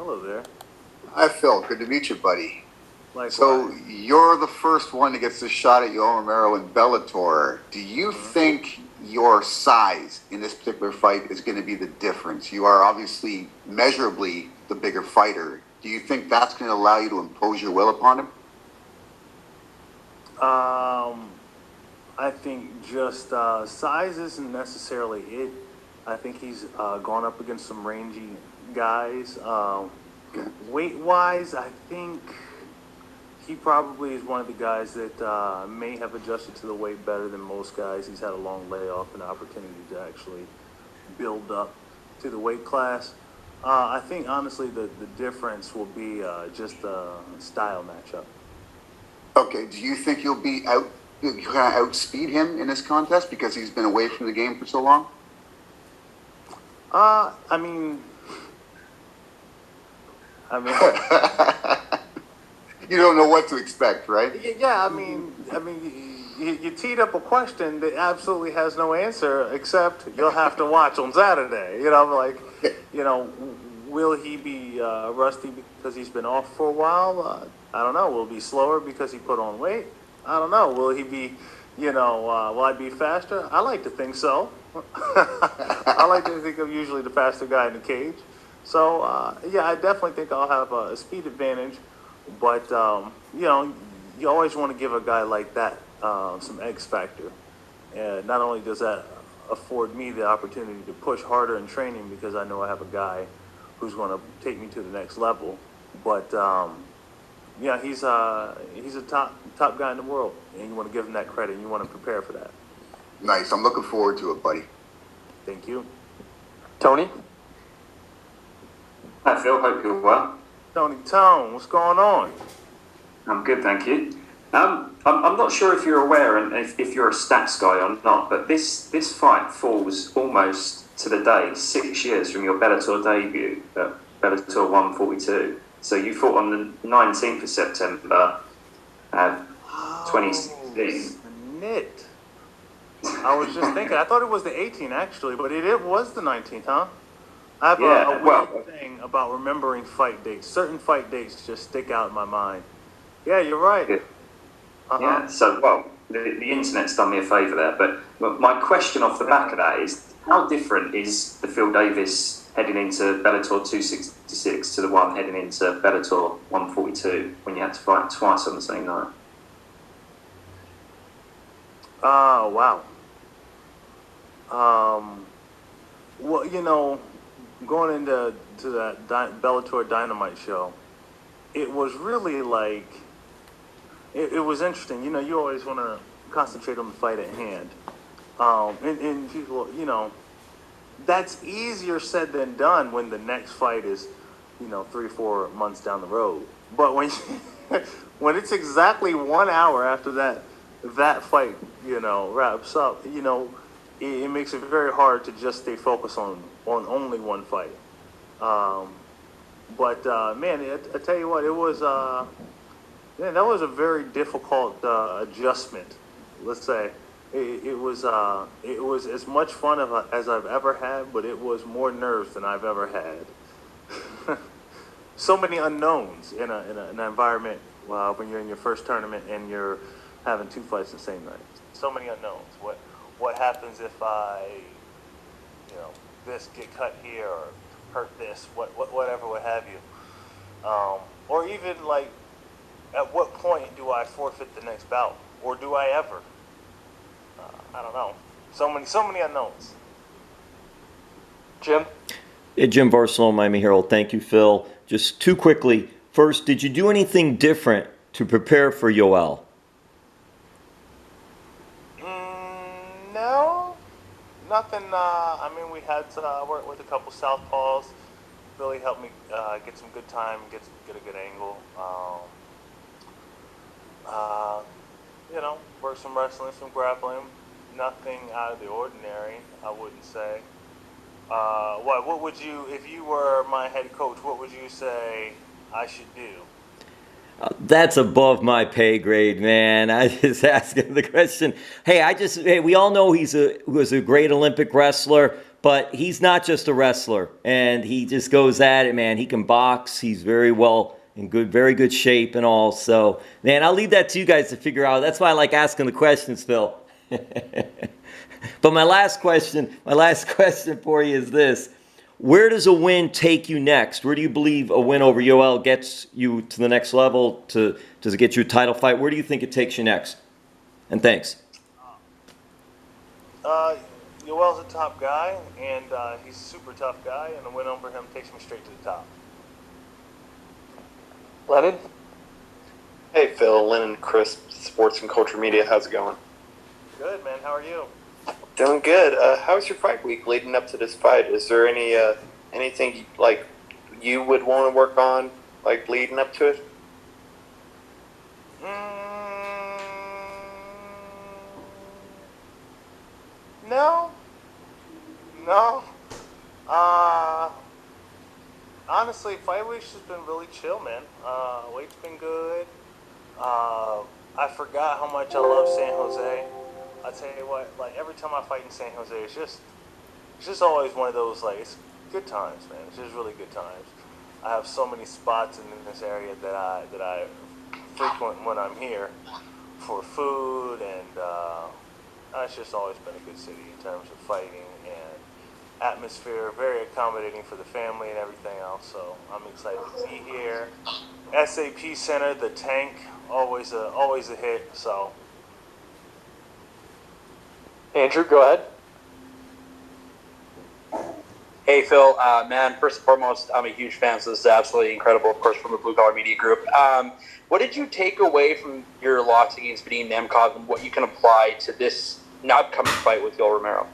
Hello there. Hi, Phil. Good to meet you, buddy. Likewise. So you're the first one that gets the shot at Yoel Romero in Bellator. Do you think your size in this particular fight is going to be the difference? You are obviously measurably the bigger fighter. Do you think that's going to allow you to impose your will upon him? I think just size isn't necessarily it. I think he's gone up against some rangy guys. Weight-wise, I think he probably is one of the guys that may have adjusted to the weight better than most guys. He's had a long layoff and opportunity to actually build up to the weight class. I think, honestly, the difference will be just a style matchup. Okay, do you think you'll be out, you kind of outspeed him in this contest because he's been away from the game for so long? I mean, you don't know what to expect, right? yeah. I mean, you teed up a question that absolutely has no answer except you'll have to watch on Saturday. Will he be rusty because he's been off for a while? I don't know. Will he be slower because he put on weight? I don't know. Will he be, will I be faster? I like to think so. I like to think I'm usually the faster guy in the cage. So, I definitely think I'll have a speed advantage. But, you always want to give a guy like that some X factor. And not only does that afford me the opportunity to push harder in training because I know I have a guy who's going to take me to the next level, but he's a top guy in the world, and you want to give him that credit, and you want to prepare for that. Nice. I'm looking forward to it, buddy. Thank you. Tony? Hi, Phil. Hope you're well. Tony Tone, what's going on? I'm good, thank you. I'm not sure if you're aware and if you're a stats guy or not, but this fight falls almost to the day 6 years from your Bellator debut at Bellator 142. So you fought on the 19th of September, 2016. Knit. I was just thinking. I thought it was the 18th actually, but it was the 19th, huh? I have a weird thing about remembering fight dates. Certain fight dates just stick out in my mind. Yeah, you're right. Yeah. Yeah. So the internet's done me a favour there. But my question off the back of that is, how different is the Phil Davis heading into Bellator 266 to the one heading into Bellator 142 when you had to fight twice on the same night? Wow. Well, going into that Bellator Dynamite show, it was really like, it was interesting. You always want to concentrate on the fight at hand. And people, that's easier said than done when the next fight is, 3-4 months down the road. But when when it's exactly 1 hour after that fight, wraps up, it makes it very hard to just stay focused on only one fight. Man, I tell you what, it was that was a very difficult adjustment. Let's say it was as much fun as I've ever had, but it was more nerves than I've ever had. So many unknowns in an environment when you're in your first tournament and you're having two fights the same night. So many unknowns. What happens if I, this get cut here or hurt this, whatever, what have you. Or even like, at what point do I forfeit the next bout, or do I ever? I don't know. So many unknowns. Jim? Yeah, Jim Barcelona, Miami Herald. Thank you, Phil. Just too quickly. First, did you do anything different to prepare for Yoel? No, nothing. We had to work with a couple southpaws. Really helped me get some good time, get a good angle. Work some wrestling, some grappling. Nothing out of the ordinary, I wouldn't say. What would you, if you were my head coach, what would you say I should do? That's above my pay grade, man. I just asking the question. Hey, we all know he was a great Olympic wrestler, But he's not just a wrestler, and he just goes at it, man. He can box. He's very well in very good shape and all. So, man, I'll leave that to you guys to figure out. That's why I like asking the questions, Phil. But my last question for you is this. Where does a win take you next? Where do you believe a win over Yoel gets you to the next level? Does it get you a title fight? Where do you think it takes you next? And thanks. Yoel's a top guy, and he's a super tough guy, and a win over him takes me straight to the top. Lennon? Hey, Phil, Lennon, Chris, Sports and Culture Media. How's it going? Good, man. How are you? Doing good. How's your fight week leading up to this fight? Is there anything like you would want to work on, like leading up to it? No. Honestly, fight week's just been really chill, man. Weight's been good. I forgot how much I love San Jose. I tell you what, like every time I fight in San Jose, it's just always one of those, like, it's good times, man. It's just really good times. I have so many spots in this area that I frequent when I'm here for food, and it's just always been a good city in terms of fighting and atmosphere, very accommodating for the family and everything else. So I'm excited to be here. SAP Center, the tank, always a hit. So. Andrew, go ahead. Hey, Phil, man, first and foremost, I'm a huge fan, so this is absolutely incredible, of course, from the Blue Collar Media Group. What did you take away from your loss against Vadim Nemkov and what you can apply to this upcoming fight with Yoel Romero?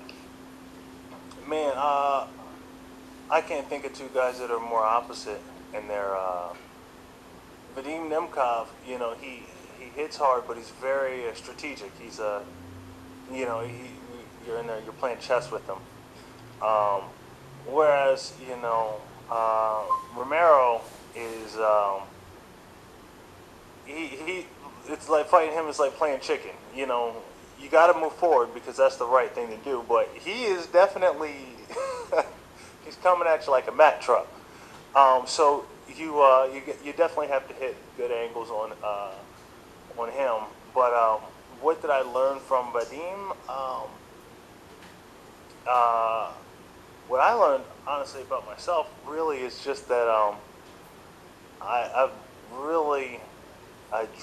Man, I can't think of two guys that are more opposite in their Vadim Nemkov, you know, he hits hard, but he's very strategic. He's you're in there, you're playing chess with him. Whereas, Romero is it's like fighting him is like playing chicken. You know, you got to move forward because that's the right thing to do. But he is definitely he's coming at you like a Mack truck. So you definitely have to hit good angles on him. But what did I learn from Vadim? What I learned, honestly, about myself really is just that I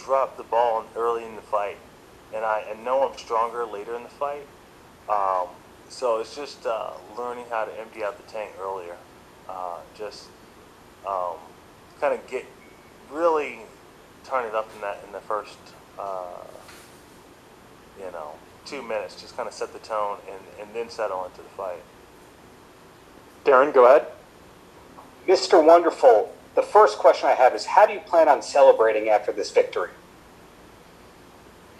dropped the ball early in the fight, and I know I'm stronger later in the fight. So it's just learning how to empty out the tank earlier. Kind of really turn it up in the first 2 minutes. Just kind of set the tone and then settle into the fight. Darren, go ahead. Mr. Wonderful, the first question I have is, how do you plan on celebrating after this victory?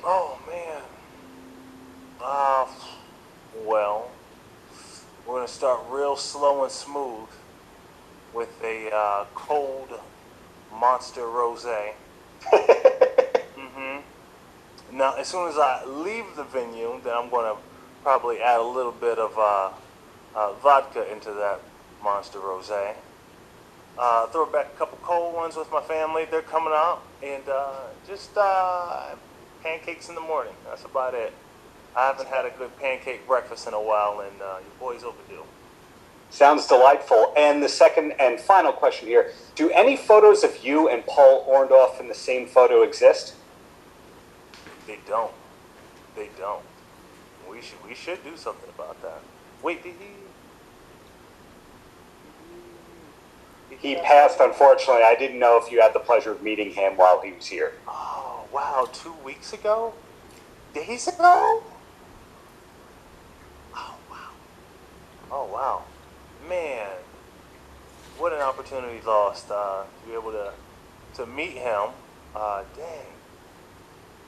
Oh, man. Well, we're going to start real slow and smooth with a cold Monster Rosé. Now, as soon as I leave the venue, then I'm going to probably add a little bit of vodka into that Monster Rosé. Throw back a couple cold ones with my family. They're coming out. And just pancakes in the morning. That's about it. I haven't had a good pancake breakfast in a while, and your boy's overdue. Sounds delightful. And the second and final question here, do any photos of you and Paul Orndorff in the same photo exist? They don't. They don't. We should do something about that. Wait, did He passed, unfortunately. I didn't know if you had the pleasure of meeting him while he was here. Oh, wow. 2 weeks ago? Days ago? Oh, wow. Oh, wow. Man, what an opportunity lost to be able to meet him. Dang.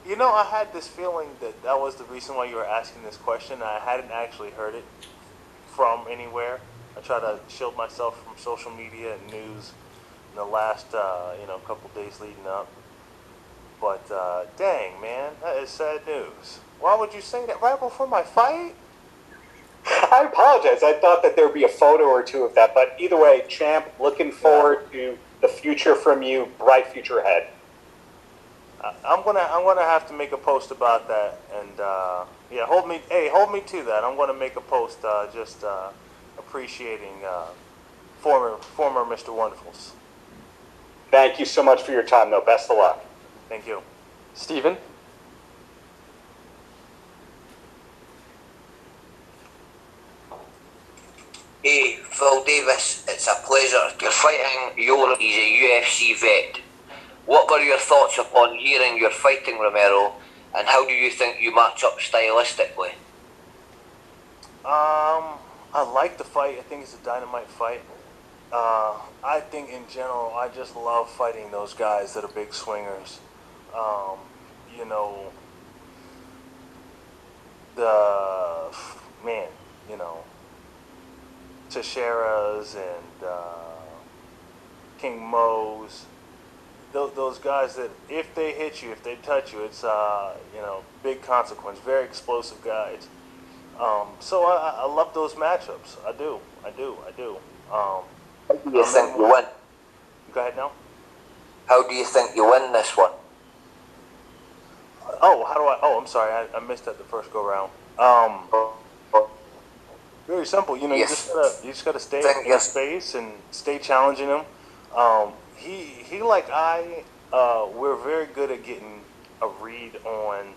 You know, I had this feeling that was the reason why you were asking this question. I hadn't actually heard it from anywhere. I try to shield myself from social media and news in the last, couple days leading up. But, dang, man, that is sad news. Why would you say that right before my fight? I apologize. I thought that there would be a photo or two of that, but either way, champ, looking forward to the future from you. Bright future ahead. I'm gonna have to make a post about that, and yeah, hold me to that. I'm gonna make a post just appreciating former Mr. Wonderfuls. Thank you so much for your time, though. Best of luck. Thank you. Stephen? Hey, Phil Davis, it's a pleasure. You're fighting Yoel. He's a UFC vet. What were your thoughts upon hearing you're fighting Romero, and how do you think you match up stylistically? I like the fight. I think it's a dynamite fight. I think in general, I just love fighting those guys that are big swingers. You know, Teixeira's and King Mo's. Those guys that if they hit you, if they touch you, it's big consequence. Very explosive guys. So I love those matchups. I do. How do you think you win? Go ahead now. How do you think you win this one? I'm sorry. I missed that the first go round. Very simple. You just gotta stay in space and stay challenging him. He like we're very good at getting a read on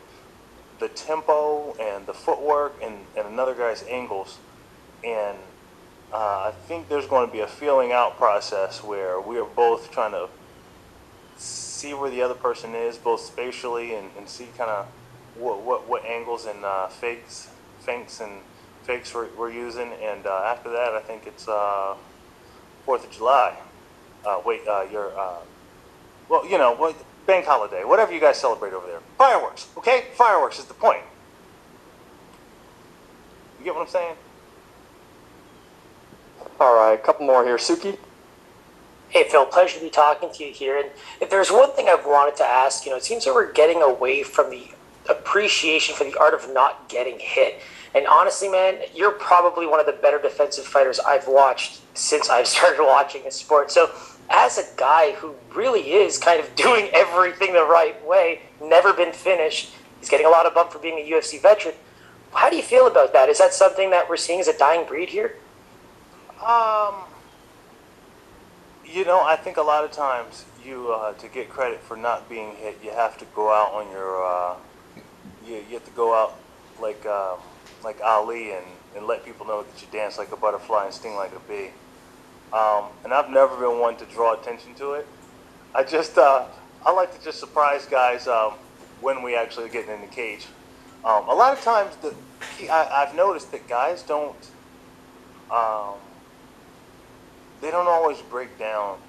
the tempo and the footwork and another guy's angles. And I think there's going to be a feeling out process where we are both trying to see where the other person is, both spatially and see kind of what angles and feints we're using. And after that, I think it's 4th of July. Bank holiday, whatever you guys celebrate over there. Fireworks, okay? Fireworks is the point. You get what I'm saying? All right, a couple more here. Suki? Hey, Phil, pleasure to be talking to you here. And if there's one thing I've wanted to ask, it seems that we're getting away from the appreciation for the art of not getting hit. And honestly, man, you're probably one of the better defensive fighters I've watched since I've started watching this sport. So as a guy who really is kind of doing everything the right way, never been finished, he's getting a lot of bump for being a UFC veteran. How do you feel about that? Is that something that we're seeing as a dying breed here? I think a lot of times to get credit for not being hit, you have to go out on your, you have to go out like Ali and let people know that you dance like a butterfly and sting like a bee. And I've never been one to draw attention to it. I like to just surprise guys when we actually get in the cage. A lot of times, I've noticed that guys don't always break down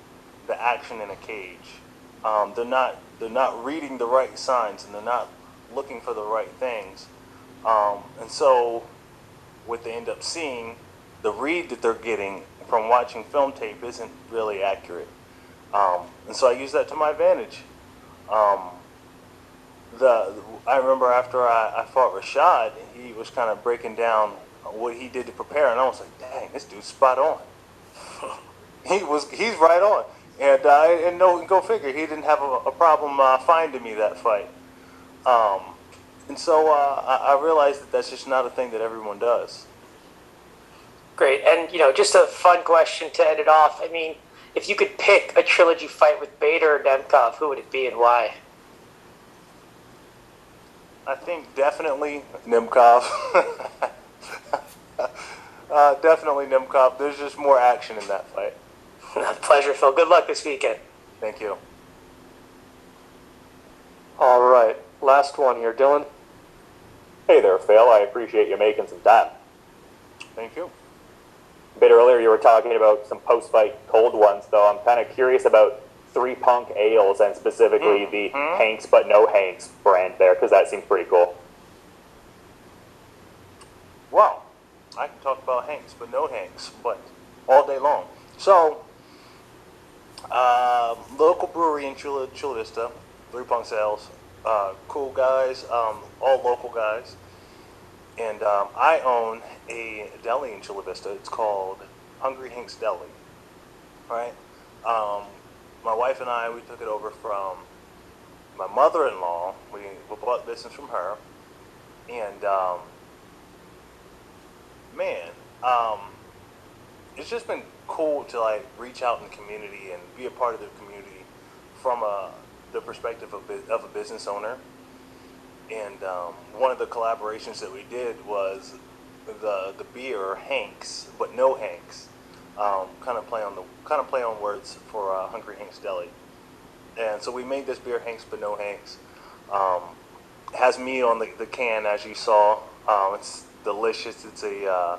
the action in a cage. They're not reading the right signs, and they're not looking for the right things. And so what they end up seeing, the read that they're getting from watching film tape isn't really accurate. And so I use that to my advantage. I remember after I fought Rashad, he was kind of breaking down what he did to prepare, and I was like, dang, this dude's spot on. He's right on. And go figure, he didn't have a problem finding me that fight. And so I realized that that's just not a thing that everyone does. Great. And, just a fun question to end it off. I mean, if you could pick a trilogy fight with Bader or Denkov, who would it be and why? I think definitely Nemkov. Definitely Nemkov. There's just more action in that fight. Pleasure, Phil. Good luck this weekend. Thank you. All right, last one here. Dylan? Hey there, Phil. I appreciate you making some time. Thank you. A bit earlier, you were talking about some post-fight cold ones, though. I'm kind of curious about 3 Punk Ales and specifically the Hanks but no Hanks brand there, because that seems pretty cool. Well, I can talk about Hanks but no Hanks, but all day long. So, local brewery in Chula Vista, 3 Punk Ales. Cool guys, all local guys. And I own a deli in Chula Vista. It's called Hungry Hink's Deli. Right? My wife and I, we took it over from my mother-in-law. We bought business from her. And, man, it's just been cool to, like, reach out in the community and be a part of the community from the perspective of a business owner. And one of the collaborations that we did was the beer Hanks, but no Hanks. Kind of play on words for Hungry Hank's Deli. And so we made this beer Hanks, but no Hanks. It has me on the can, as you saw. It's delicious. It's a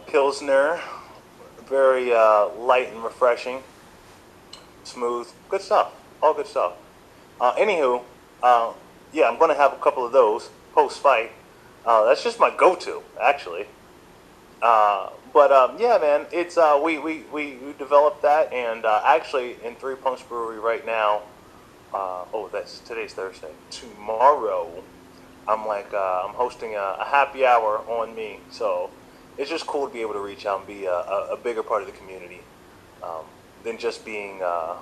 Pilsner, very light and refreshing, smooth, good stuff, all good stuff. Anywho, yeah, I'm going to have a couple of those post-fight. That's just my go-to, actually. But yeah, man, it's we developed that, and actually in Three Punks Brewery right now. Today's Thursday. Tomorrow, I'm hosting a happy hour on me. So it's just cool to be able to reach out and be a bigger part of the community than just being a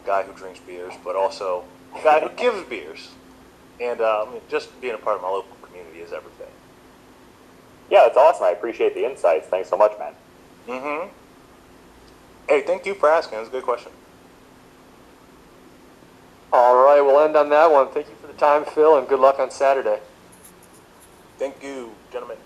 guy who drinks beers, but also a guy who gives beers. And just being a part of my local community is everything. Yeah, that's awesome. I appreciate the insights. Thanks so much, man. Mm-hmm. Hey, thank you for asking. That's a good question. All right, we'll end on that one. Thank you for the time, Phil, and good luck on Saturday. Thank you, gentlemen.